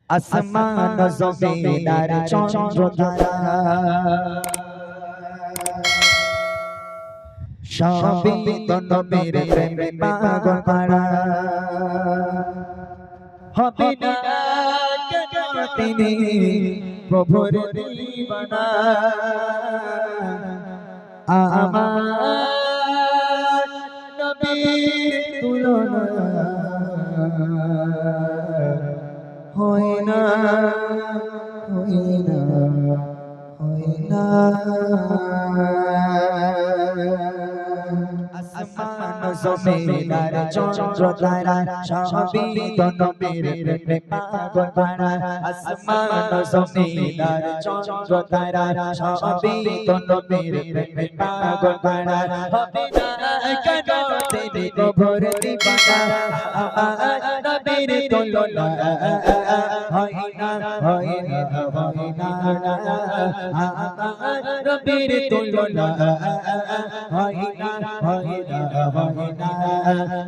আসমান জমিন আর চন্দ্র তারা সবই তো নবীর প্রেমে পাগল পারা হবে না কেন তিনি প্রভুর দিবানা আমার নবীর তুলনা হয় না হয় না হয় না আসমান জমিন আর চন্দ্র তারা সবই তো নবীর প্রেমে পাগল পারা আসমান জমিন আর চন্দ্র তারা সবই তো নবীর প্রেমে পাগল পারা হবে না কেন তিনি প্রভুর দিবানা আমার নবীর তুলনা হয় না হয় না হয় না আমার নবীর তুলনা হয় না হয় না হয় না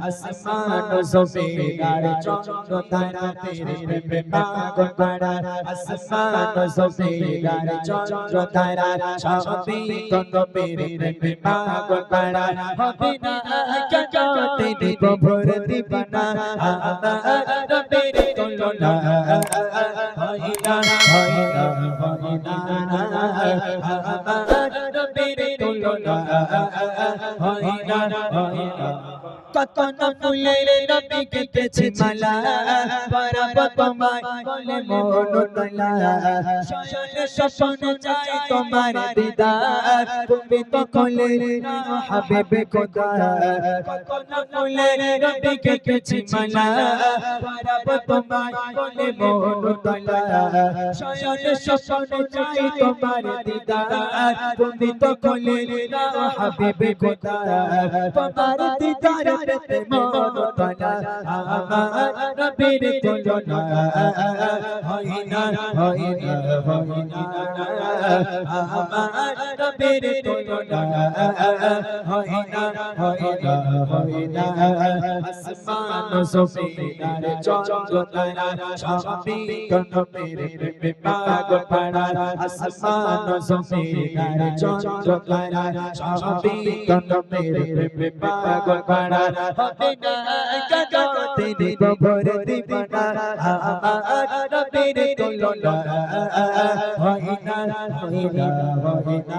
আসমান জমিন আর চন্দ্র তারা তেরে প্রেমে পাগল পারা আসমান জমিন আর চন্দ্র তারা সবই তো নবীর প্রেমে পাগল পারা হবে না কেন তিনি প্রভুর দিবানা আমার নবীর তুলনা হয় না হয় না হয় না আমার নবীর তুলনা হয় না হয় না কত না ফুলের নবী কেটেছে মালা পরাব তোমায় বলে মন তোলা শয়নে স্বপ্ন চাই তোমার দিদার তুমি তো কোলে হাবিবে খোদা কত না ফুলের নবী কেটেছে মালা পরাব তোমায় বলে মন তোলা শয়নে স্বপ্ন চাই তোমার দিদার তুমি তো কোলে হাবিবে খোদা তোমার দিদার পেতে মন তোলা আমার নবীর তুলনা হয় না হয় না হয় না আমার নবীর তুলনা হয় না হয় না হয় না আসমান জমিন আর চন্দ্র তারা সবই তো নবীর প্রেমে পাগল পারা আসমান জমিন আর চন্দ্র তারা সবই তো নবীর প্রেমে পাগল পারা হবে না কেন তিনি প্রভুর দিবানা আমার নবীর তুলনা হয় না হয় না হয় না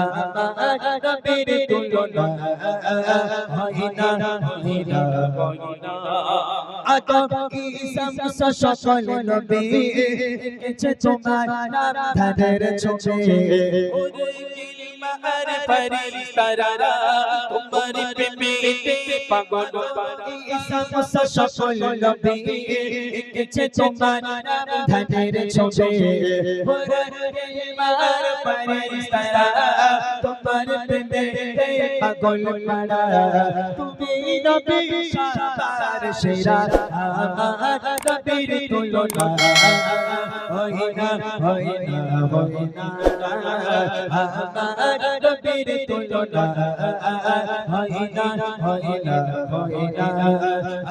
আমার নবীর তুলনা হয় না হয় না হয় না আদম ঈসা মুসা সকল নবী এসেছে তোমার নাম ধানের ছোঁয়ে আর ফেরেশতারা তোমার প্রেমেতে পাগল ঈসা মুসা সকল নবী এসেছে তোমার নাম ধানের ছোঁয়ে আর ফেরেশতারা তোমার প্রেমেতে পাগল পারা তুমি নবী সার সেরা আমার নবীর তুলনা হয় না হয় না হয় না আমার নবীর তুলনা হয় না হয় না হয় না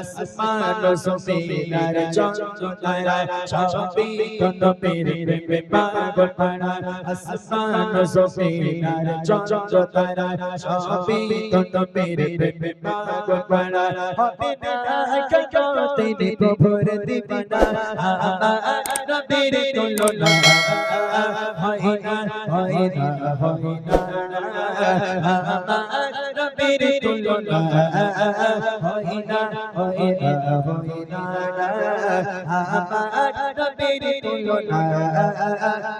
আসমান জমিন আর চন্দ্র তারা সবই তো নবীর প্রেমে পাগল পারা আসমান জমিন আর চন্দ্র তারা সবই তো নবীর প্রেমে পাগল পারা হবে না কেন তিনি প্রভুর দিবানা আমার নবীর তুলনা হয় না হয় না হয় না আমার নবীর তুলনা হয় না হয় না হয় না আমার নবীর তুলনা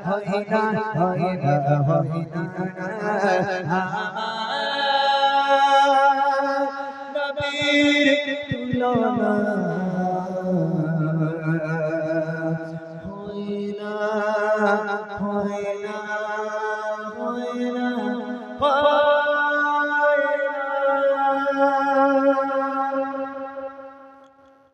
হয় না হয় না হয় না নবীর তুলনা হয় না হয় না